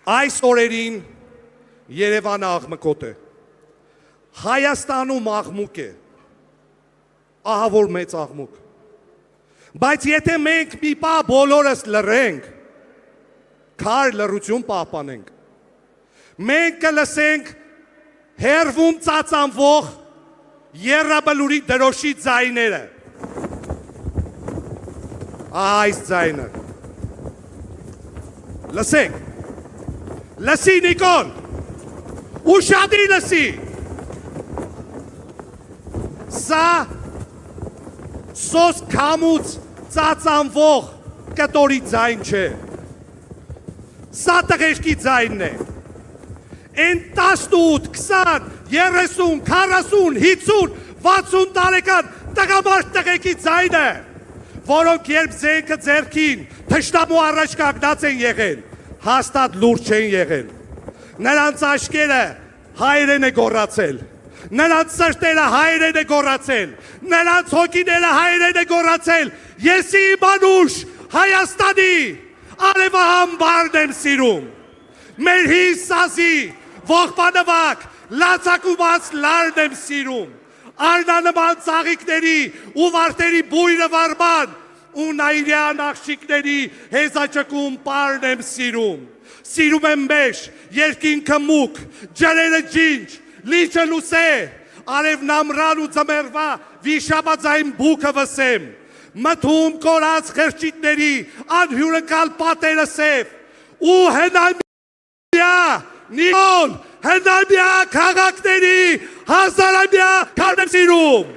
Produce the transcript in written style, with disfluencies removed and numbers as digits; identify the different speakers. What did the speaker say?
Speaker 1: Այս օրերին Երևանը աղմկոտ է, Հայաստանում աղմուկ է, ահա որ մեծ աղմուկ, բայց եթե մենք մի պահ բոլորս լռենք, քար լռություն պահպանենք, մենք կլսենք հեռվում ծածանվող եռաբլուրի դրոշի ձայները, ահա այս ձայնը, լսենք, լսի Նիկոլ, ուշադիր լսի, սա սոս քամուց ծածանվող կտորի ձայն չէ, սա տղերքի ձայնն է, են 18, 20, 30, 40, 50, 60 տարեկան տղամարդ տղեկի ձայնը, որոնք երբ զենքը ձեռքին թշնամու առաջ կանգնած են եղել, հաստատ լուրջ չեն եղել, նրանց աչքերը հայերեն է գոռացել, նրանց սրտերը հայերեն է գոռացել, նրանց հոգիները հայերեն է գոռացել, ես իմ անուշ Հայաստանի արևահամբարն եմ սիրում, մեր հին սազի ողբանվակ լացակումած լարն եմ սիրում, արնանման ծաղիկների ու վարդերի բույրը վարման ու նայրյան աղջիկների հեզաճկում պարն եմ սիրում եմ մեշ, երկինքը մուկ, ջրերը ջինջ, լիճը լուսե, արևն ամռան ու ձմեռվա վիշապաձայն բուքը վսեմ, մթում կորած խրճիթների անհյուրընկալ պատերը սև, ու հնամյա, Նիկոլ, հնամյա քաղաքների հազարամյա քարն եմ սիրում,